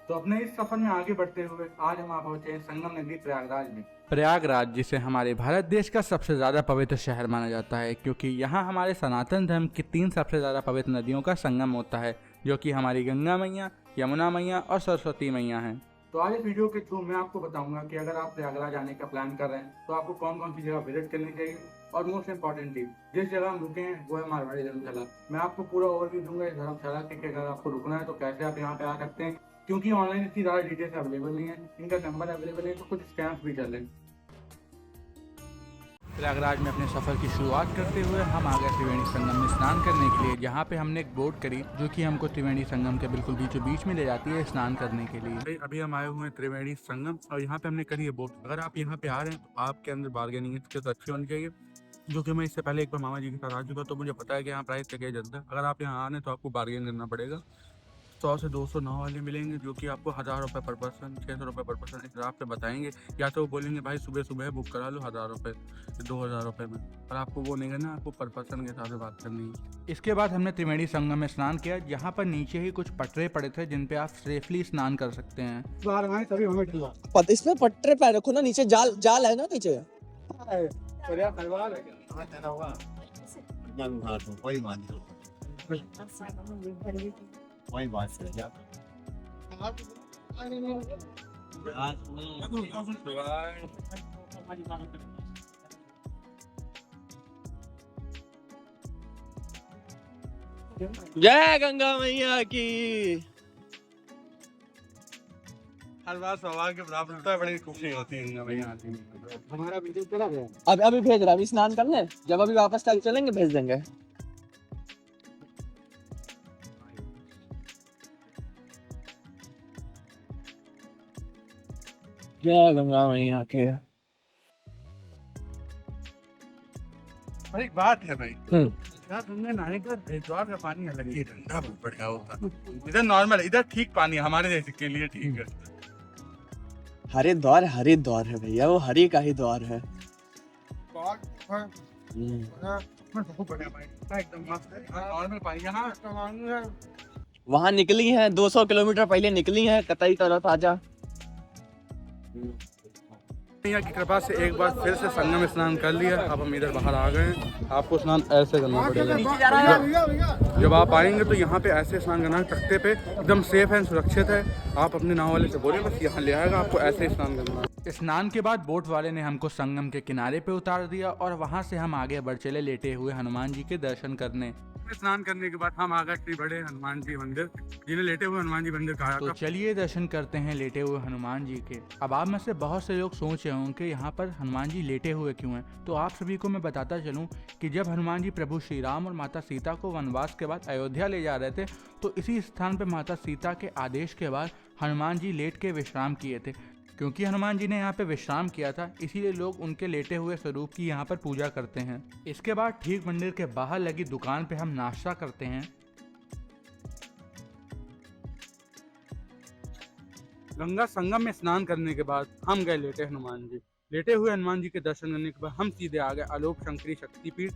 तो अपने इस सफर में आगे बढ़ते हुए आज हम आप पहुंचे हैं संगम नगरी प्रयागराज में। प्रयागराज, जिसे हमारे भारत देश का सबसे ज़्यादा पवित्र शहर माना जाता है, क्योंकि यहाँ हमारे सनातन धर्म की 3 सबसे ज़्यादा पवित्र नदियों का संगम होता है, जो कि हमारी गंगा मैया, यमुना मैया और सरस्वती मैया हैं। तो आज इस वीडियो के थ्रू मैं आपको बताऊंगा कि अगर आप प्रयागराज आने का प्लान कर रहे हैं तो आपको कौन कौन सी जगह विजिट करनी चाहिए, और मोस्ट इम्पॉर्टेंटली जिस जगह हम रुके हैं वो है मारवाड़ी धर्मशाला। मैं आपको पूरा ओवरव्यू दूंगा इस धर्मशाला के कि अगर आपको रुकना है तो कैसे आप यहाँ पे आ सकते हैं, क्योंकि ऑनलाइन इतनी ज़्यादा डिटेल्स अवेलेबल नहीं है, इनका नंबर अवेलेबल है तो कुछ स्कैम्स भी चल रहे हैं। प्रयागराज में अपने सफ़र की शुरुआत करते हुए हम आ गए त्रिवेणी संगम में स्नान करने के लिए, जहाँ पे हमने एक बोट करी जो कि हमको त्रिवेणी संगम के बिल्कुल बीचों बीच में ले जाती है स्नान करने के लिए। अभी हम आए हुए हैं त्रिवेणी संगम और यहाँ पे हमने करी है बोट। अगर आप यहाँ पे आ रहे हैं तो आपके अंदर बार्गेनिंग तो अच्छी होनी चाहिए, जो कि मैं इससे पहले एक बार मामा जी के साथ आ चुका, तो मुझे पता है कि यहाँ प्राइस क्या चलता है। अगर आप यहाँ आ रहे हैं तो आपको बार्गेन करना पड़ेगा। 100 से 200 नाव वाले मिलेंगे जो कि आपको 1000 रुपये पर पर्सन, 600 रुपये पर पर्सन इस हिसाब से बताएंगे। या तो वो बोलेंगे भाई सुबह सुबह बुक करा लो 1000 रुपये 2000 रुपये में, पर आपको वो नहीं करना, आपको पर पर्सन के हिसाब से बात करनी है। इसके बाद हमने त्रिवेणी संगम में स्नान किया, जहाँ पर नीचे ही कुछ पटरे पड़े थे जिन पे आप सेफली स्नान कर सकते हैं। इसमें पट्टे पैर रखो ना, नीचे जाल जाल है ना नीचे। वही बात है क्या? जय गंगा मैया की। हर बार सवाल के बराबर होता है, बड़ी खुशी होती है गंगा मैया आती है। हमारा वीडियो चला गया। अभी भेज रहा, अभी स्नान करने, जब अभी वापस तक चलेंगे भेज देंगे। जय गंगा मैया के। और एक बात है भाई, यार गंगा नहाने का हरिद्वार का पानी अलग ही ठंडा बहुत बढ़िया होता है। इधर नॉर्मल, इधर ठीक पानी है, हमारे जैसे के लिए ठीक है। हरिद्वार हरिद्वार है भैया, वो हरि का ही द्वार है। बहुत बढ़िया भाई, एकदम मस्त है। नॉर्मल पानी यहाँ वहाँ निकली है 200 किलोमीटर पहले निकली है, कतई तरह ताजा। मैया की कृपा से एक बार फिर से संगम में स्नान कर लिया। अब हम इधर बाहर आ गए हैं। आपको स्नान ऐसे करना पड़ेगा। जब आप आएंगे तो यहाँ पे ऐसे स्नान करना है, तख्ते पे, एकदम सेफ है, सुरक्षित है। आप अपने नाव वाले से बोले बस यहाँ ले आएगा, आपको ऐसे ही स्नान करना है। स्नान के बाद बोट वाले ने हमको संगम के किनारे पे उतार दिया और वहाँ से हम आगे बढ़ चले लेटे हुए हनुमान जी के दर्शन करने। स्नान करने के बाद हम आ गए श्री बड़े हनुमान जी मंदिर, जिन्हें लेटे हुए हनुमान जी मंदिर कहा तो जाता है। चलिए दर्शन करते हैं लेटे हुए हनुमान जी के। अब आप में से बहुत से लोग सोच रहे होंगे कि यहाँ पर हनुमान जी लेटे हुए क्यों हैं, तो आप सभी को मैं बताता चलूँ कि जब हनुमान जी प्रभु श्री राम और माता सीता को वनवास के बाद अयोध्या ले जा रहे थे, तो इसी स्थान पर माता सीता के आदेश के बाद हनुमान जी लेट के विश्राम किए थे। क्योंकि हनुमान जी ने यहाँ पे विश्राम किया था, इसीलिए लोग उनके लेटे हुए स्वरूप की यहाँ पर पूजा करते हैं। इसके बाद ठीक मंदिर के बाहर लगी दुकान पे हम नाश्ता करते हैं। गंगा संगम में स्नान करने के बाद हम गए लेटे हनुमान जी। लेटे हुए हनुमान जी के दर्शन करने के बाद हम सीधे आ गए आलोक शंकरी शक्तिपीठ।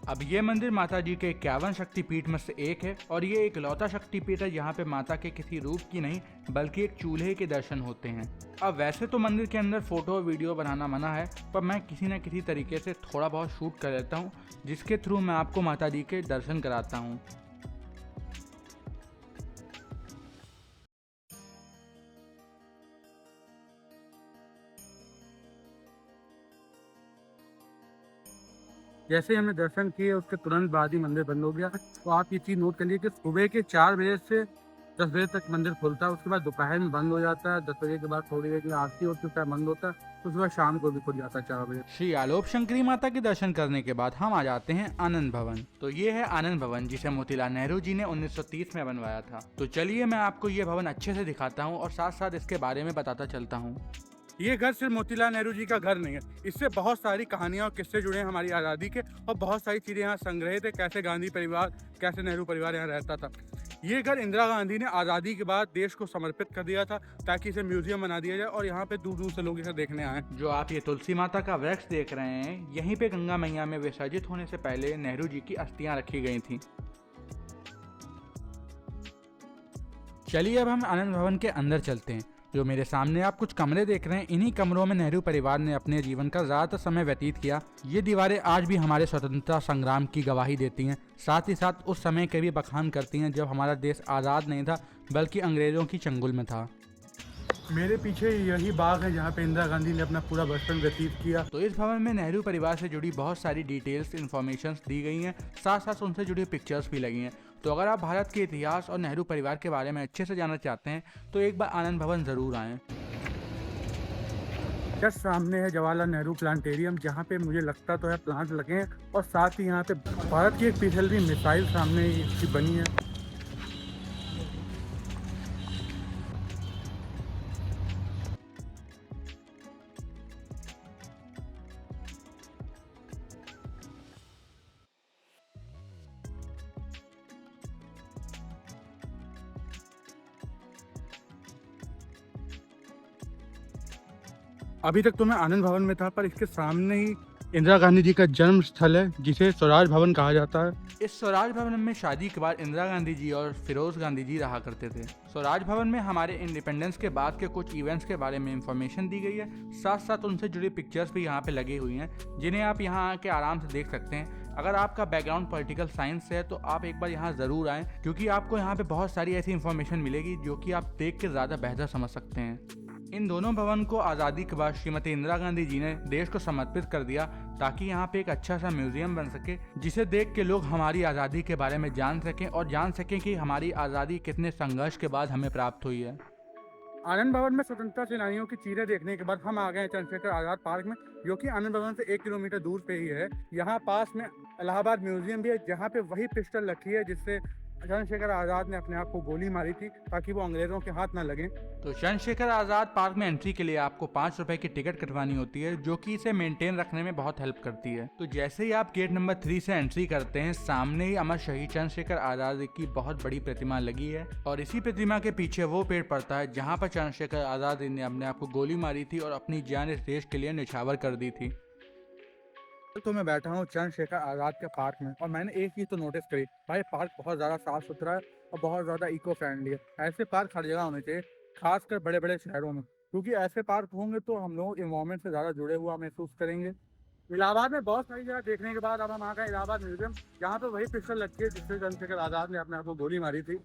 अब ये मंदिर माता जी के 51 शक्तिपीठ में से एक है, और ये एक लौता शक्तिपीठ है यहाँ पे माता के किसी रूप की नहीं बल्कि एक चूल्हे के दर्शन होते हैं। अब वैसे तो मंदिर के अंदर फोटो और वीडियो बनाना मना है, पर मैं किसी न किसी तरीके से थोड़ा बहुत शूट कर लेता हूँ, जिसके थ्रू मैं आपको माता जी के दर्शन कराता हूँ। जैसे ही हमने दर्शन किए उसके तुरंत बाद ही मंदिर बंद हो गया। तो आप ये चीज़ नोट कर लीजिए कि सुबह के 4 बजे से 10 बजे तक मंदिर खुलता है, उसके बाद दोपहर में बंद हो जाता है। 10 बजे के बाद थोड़ी देर की आरती होती है, बंद होता है, उसके बाद शाम को भी खुल जाता है 4 बजे। श्री आलोक शंकरी माता के दर्शन करने के बाद हम आ जाते हैं आनंद भवन। तो ये है आनंद भवन, जिसे मोतीलाल नेहरू जी ने 1930 में बनवाया था। तो चलिए मैं आपको ये भवन अच्छे से दिखाता हूँ और साथ साथ इसके बारे में बताता चलता हूँ। ये घर सिर्फ मोतीलाल नेहरू जी का घर नहीं है, इससे बहुत सारी कहानियाँ और किस्से जुड़े हैं हमारी आज़ादी के, और बहुत सारी चीज़ें यहाँ संग्रहित है। कैसे गांधी परिवार, कैसे नेहरू परिवार यहाँ रहता था। ये घर इंदिरा गांधी ने आज़ादी के बाद देश को समर्पित कर दिया था, ताकि इसे म्यूजियम बना दिया जाए और यहाँ पे दूर दूर से लोग इसे देखने आए। जो आप ये तुलसी माता का वृक्ष देख रहे हैं, यहीं पे गंगा मैया में विसर्जित होने से पहले नेहरू जी की अस्थियां रखी गई थी। चलिए अब हम आनंद भवन के अंदर चलते हैं। जो मेरे सामने आप कुछ कमरे देख रहे हैं, इन्हीं कमरों में नेहरू परिवार ने अपने जीवन का ज़्यादातर समय व्यतीत किया। ये दीवारें आज भी हमारे स्वतंत्रता संग्राम की गवाही देती हैं, साथ ही साथ उस समय के भी बखान करती हैं जब हमारा देश आज़ाद नहीं था बल्कि अंग्रेज़ों की चंगुल में था। मेरे पीछे यही बाग है जहाँ पे इंदिरा गांधी ने अपना पूरा बचपन व्यतीत किया। तो इस भवन में नेहरू परिवार से जुड़ी बहुत सारी डिटेल्स इन्फॉर्मेशन दी गई हैं, साथ साथ उनसे जुड़ी पिक्चर्स भी लगी हैं। तो अगर आप भारत के इतिहास और नेहरू परिवार के बारे में अच्छे से जानना चाहते हैं तो एक बार आनंद भवन ज़रूर आएँ। जस्ट सामने है जवाहरलाल नेहरू प्लांटेरियम, जहाँ पे मुझे लगता तो है प्लांट लगे हैं और साथ ही यहाँ पे भारत की एक पिछलवी मिसाइल सामने इसकी बनी है। अभी तक तो मैं आनंद भवन में था, पर इसके सामने ही इंदिरा गांधी जी का जन्म स्थल है जिसे स्वराज भवन कहा जाता है। इस स्वराज भवन में शादी के बाद इंदिरा गांधी जी और फिरोज गांधी जी रहा करते थे। स्वराज भवन में हमारे इंडिपेंडेंस के बाद के कुछ इवेंट्स के बारे में इंफॉर्मेशन दी गई है, साथ साथ उनसे जुड़ी पिक्चर्स भी यहाँ पे लगी हुई हैं जिन्हें आप यहाँ आके आराम से देख सकते हैं। अगर आपका बैकग्राउंड पॉलिटिकल साइंस से है तो आप एक बार यहाँ ज़रूर आएँ, क्योंकि आपको यहाँ पे बहुत सारी ऐसी इन्फॉर्मेशन मिलेगी जो कि आप देख के ज़्यादा बेहतर समझ सकते हैं। इन दोनों भवन को आज़ादी के बाद श्रीमती इंदिरा गांधी जी ने देश को समर्पित कर दिया ताकि यहाँ पे एक अच्छा सा म्यूजियम बन सके जिसे देख के लोग हमारी आज़ादी के बारे में जान सकें और जान सकें कि हमारी आज़ादी कितने संघर्ष के बाद हमें प्राप्त हुई है। आनंद भवन में स्वतंत्रता सेनानियों की चीज़ें देखने के बाद हम आ गए हैं चंद्रशेखर आज़ाद पार्क में, जो कि आनंद भवन से 1 किलोमीटर दूर पे ही है। यहाँ पास में इलाहाबाद म्यूजियम भी है जहाँ पे वही पिस्टल रखी है जिससे चंद्रशेखर आज़ाद ने अपने आप को गोली मारी थी ताकि वो अंग्रेज़ों के हाथ ना लगे। तो चंद्रशेखर आज़ाद पार्क में एंट्री के लिए आपको 5 रुपए की टिकट कटवानी होती है, जो कि इसे मेंटेन रखने में बहुत हेल्प करती है। तो जैसे ही आप गेट नंबर 3 से एंट्री करते हैं, सामने ही अमर शहीद चंद्रशेखर आज़ाद की बहुत बड़ी प्रतिमा लगी है और इसी प्रतिमा के पीछे वो पेड़ पड़ता है जहाँ पर चंद्रशेखर आज़ाद ने अपने आप को गोली मारी थी और अपनी जान इस देश के लिए न्यौछावर कर दी थी। तो मैं बैठा हूँ चंद्रशेखर आज़ाद के पार्क में और मैंने एक चीज़ तो नोटिस करी, भाई पार्क बहुत ज़्यादा साफ सुथरा है और बहुत ज़्यादा इको फ्रेंडली है। ऐसे पार्क हर जगह होने चाहिए, खासकर बड़े बड़े शहरों में, क्योंकि ऐसे पार्क होंगे तो हम लोग इन्वायरमेंट से ज़्यादा जुड़े हुआ महसूस करेंगे। इलाहाबाद में बहुत सारी जगह देखने के बाद अब हम आ गए इलाहाबाद म्यूजियम, जहाँ पे वही पिस्टल रखी है जिससे चंद्रशेखर आज़ाद ने अपने आप को गोली मारी थी।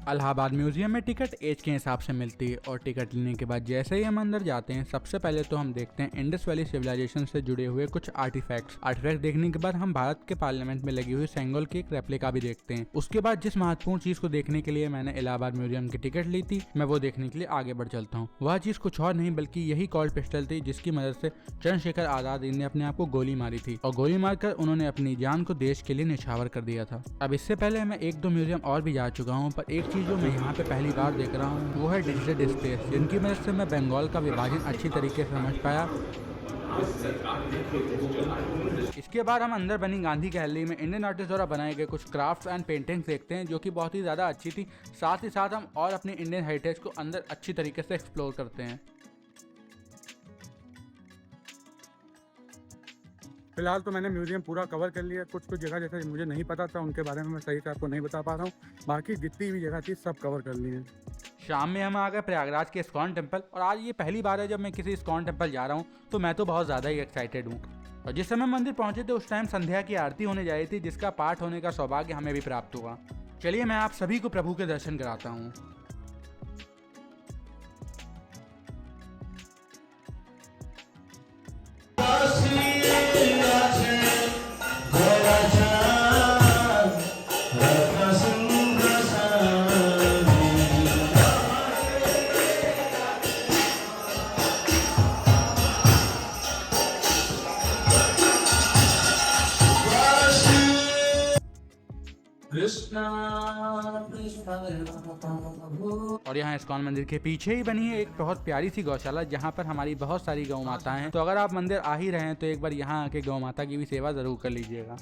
इलाहाबाद म्यूजियम में टिकट एज के हिसाब से मिलती है और टिकट लेने के बाद जैसे ही हम अंदर जाते हैं, सबसे पहले तो हम देखते हैं इंडस वैली सिविलाइजेशन से जुड़े हुए कुछ आर्टिफैक्ट्स देखने के बाद हम भारत के पार्लियामेंट में लगी हुई सेंगोल की एक रेप्लिका भी देखते हैं। उसके बाद जिस महत्वपूर्ण चीज को देखने के लिए मैंने इलाहाबाद म्यूजियम की टिकट ली थी, मैं वो देखने के लिए आगे बढ़ चलता हूँ। वह चीज कुछ और नहीं बल्कि यही कॉल्ड पिस्टल थी जिसकी मदद से चंद्रशेखर आज़ाद ने अपने आप को गोली मारी थी और गोली मारकर उन्होंने अपनी जान को देश के लिए न्यौछावर कर दिया था। अब इससे पहले मैं 1-2 म्यूजियम और भी जा चुका हूँ, पर एक चीज जो मैं यहाँ पे पहली बार देख रहा हूँ वो है डिजिटल डिस्प्ले, जिनकी मदद से मैं बंगाल का विभाजन अच्छी तरीके से समझ पाया। इसके बाद हम अंदर बनी गांधी गैलरी में इंडियन आर्टिस्ट द्वारा बनाए गए कुछ क्राफ्ट्स एंड पेंटिंग्स देखते हैं जो कि बहुत ही ज़्यादा अच्छी थी। साथ ही साथ हम और अपनी इंडियन हेरिटेज को अंदर अच्छी तरीके से एक्सप्लोर करते हैं। फिलहाल तो मैंने म्यूजियम पूरा कवर कर लिया। कुछ जगह जैसे मुझे नहीं पता था उनके बारे में मैं सही से आपको नहीं बता पा रहा हूँ, बाकी जितनी भी जगह थी सब कवर कर ली है। शाम में हम आ गए प्रयागराज के इस्कॉन टेम्पल और आज ये पहली बार है जब मैं किसी इस्कॉन टेम्पल जा रहा हूँ, तो मैं तो बहुत ज़्यादा ही एक्साइटेड हूँ। और जिस समय मंदिर पहुँचे थे उस टाइम संध्या की आरती होने जा रही थी, जिसका पाठ होने का सौभाग्य हमें भी प्राप्त हुआ। चलिए मैं आप सभी को प्रभु के दर्शन कराता हूँ। और यहाँ इस्कॉन मंदिर के पीछे ही बनी है एक बहुत प्यारी सी गौशाला, जहाँ पर हमारी बहुत सारी गौ माताएं हैं। तो अगर आप मंदिर आ ही रहे हैं तो एक बार यहाँ आके गौ माता की भी सेवा जरूर कर लीजिएगा।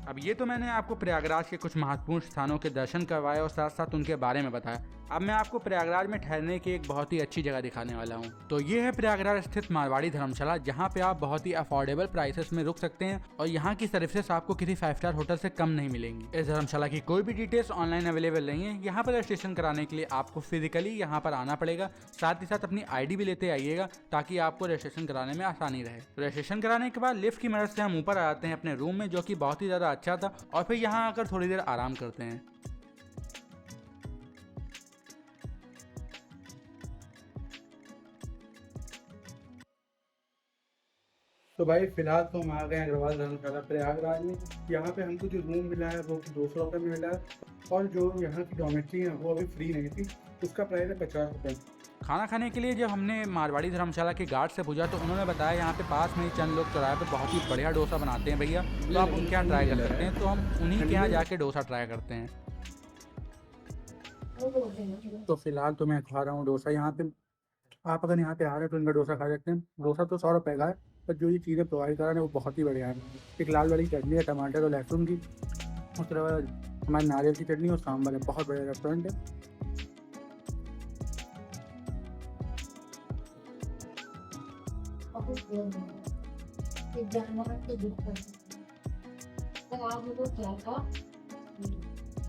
अब ये तो मैंने आपको प्रयागराज के कुछ महत्वपूर्ण स्थानों के दर्शन करवाए और साथ साथ उनके बारे में बताया। अब मैं आपको प्रयागराज में ठहरने की एक बहुत ही अच्छी जगह दिखाने वाला हूँ। तो ये है प्रयागराज स्थित मारवाड़ी धर्मशाला, जहाँ पे आप बहुत ही अफोर्डेबल प्राइसेस में रुक सकते हैं और यहाँ की सर्विसेज आपको किसी 5 स्टार होटल से कम नहीं मिलेंगी। इस धर्मशाला की कोई भी डिटेल्स ऑनलाइन अवेलेबल नहीं है। यहाँ पर रजिस्ट्रेशन कराने के लिए आपको फिजिकली यहाँ पर आना पड़ेगा, साथ ही साथ अपनी ID भी लेते आइएगा ताकि आपको रजिस्ट्रेशन कराने में आसानी रहे। रजिस्ट्रेशन कराने के बाद लिफ्ट की मदद से हम ऊपर आ जाते हैं अपने रूम में, जो कि बहुत ही ज़्यादा अच्छा था, और फिर यहाँ आकर थोड़ी देर आराम करते हैं। तो भाई फिलहाल तो हम आ गए हैं अग्रवाल धर्मशाला प्रयागराज में। यहाँ पे हमको जो रूम मिला है वो 200 रुपये में मिला है, और जो यहाँ की डॉमेट्री है वो अभी फ्री नहीं थी, उसका प्राइस है 50 रुपये। खाना खाने के लिए जब हमने मारवाड़ी धर्मशाला के गार्ड से पूछा तो उन्होंने बताया यहाँ पे पास में ही चंद लोग चौराहे पे बहुत ही बढ़िया डोसा बनाते हैं भैया, तो आप उनके यहाँ ट्राई कर सकते हैं। तो हम उन्हीं के यहाँ जाके डोसा ट्राई करते हैं। तो फिलहाल तो मैं खा रहा हूँ डोसा यहाँ पे। आप अगर यहाँ पे आ रहे हैं तो इनका डोसा खा सकते हैं। डोसा तो 100 रुपये का है, पर जो ये चीज़ें प्रोवाइड करा रहे हैं वो बहुत ही बढ़िया है। एक लाल वाली चटनी है टमाटर और लहसुन की, उसके बाद हमारे नारियल की चटनी और सांभर है। बहुत बढ़िया रेस्टोरेंट है।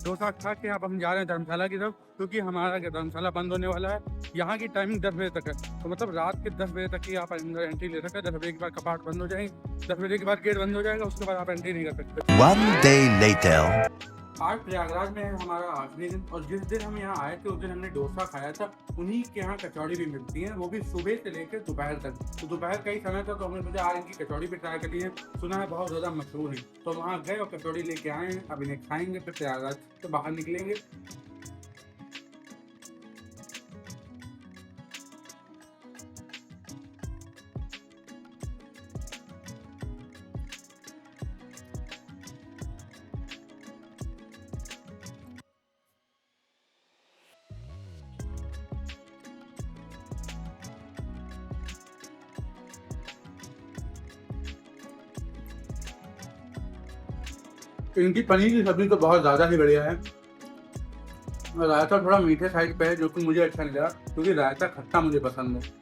डोसा खा के अब हम जा रहे हैं धर्मशाला की तरफ, क्योंकि हमारा धर्मशाला बंद होने वाला है। यहाँ की टाइमिंग 10 बजे तक है, तो मतलब रात के 10 बजे तक ही आप अंदर एंट्री ले सकते हैं। 10 बजे के बाद कपाट बंद हो जाएंगे, 10 बजे के बाद गेट बंद हो जाएगा, उसके बाद आप एंट्री नहीं कर सकते। One day later. आज प्रयागराज में है हमारा आखिरी दिन, और जिस दिन हम यहाँ आए थे उस दिन हमने डोसा खाया था। उन्हीं के यहाँ कचौड़ी भी मिलती है, वो भी सुबह से लेकर दोपहर तक। तो दोपहर का ही समय था, तो हमने सोचा आज इनकी कचौड़ी भी ट्राई करी है, सुना है बहुत ज़्यादा मशहूर है। तो वहाँ गए और कचौड़ी लेके आए हैं, अब इन्हें खाएंगे, फिर प्रयागराज से बाहर निकलेंगे। इनकी पनीर की सब्जी तो बहुत ज़्यादा ही बढ़िया है। रायता थोड़ा मीठे साइड पे है, जो कि मुझे अच्छा नहीं लगा, क्योंकि रायता खट्टा मुझे पसंद है।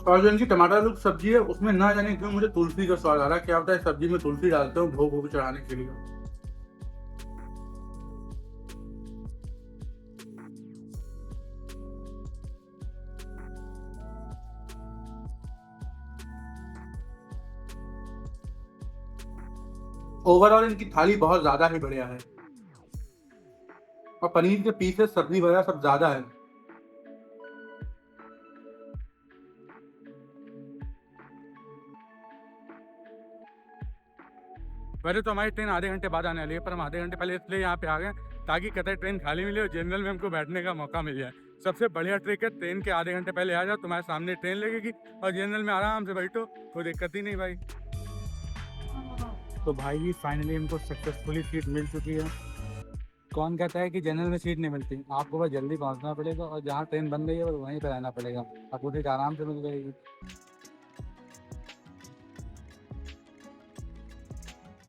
और जो इनकी टमाटर आलू की सब्जी है उसमें ना जाने क्यों मुझे तुलसी का स्वाद आ रहा है। क्या होता है सब्जी में तुलसी डालते हूँ भोग भोग चढ़ाने के लिए। ओवरऑल इनकी थाली बहुत ज्यादा ही बढ़िया है, और पनीर के पीसेस सब्जी वगैरह सब ज्यादा है। वैसे तो हमारी ट्रेन आधे घंटे बाद आने वाली है, पर हम आधे घंटे पहले इसलिए यहाँ पे आ गए ताकि कतई ट्रेन खाली मिले और जनरल में हमको बैठने का मौका मिल जाए। सबसे बढ़िया ट्रिक है, ट्रेन के आधे घंटे पहले आ जाओ, तुम्हारे सामने ट्रेन लगेगी और जनरल में आराम से बैठो, कोई दिक्कत ही नहीं भाई। तो भाई फाइनली इनको सक्सेसफुली सीट मिल चुकी है। कौन कहता है कि जनरल में सीट नहीं मिलती, आपको बस जल्दी पहुँचना पड़ेगा और जहाँ ट्रेन बन गई है वहीं पर रहना पड़ेगा, आपको सीट आराम से मिल जाएगी।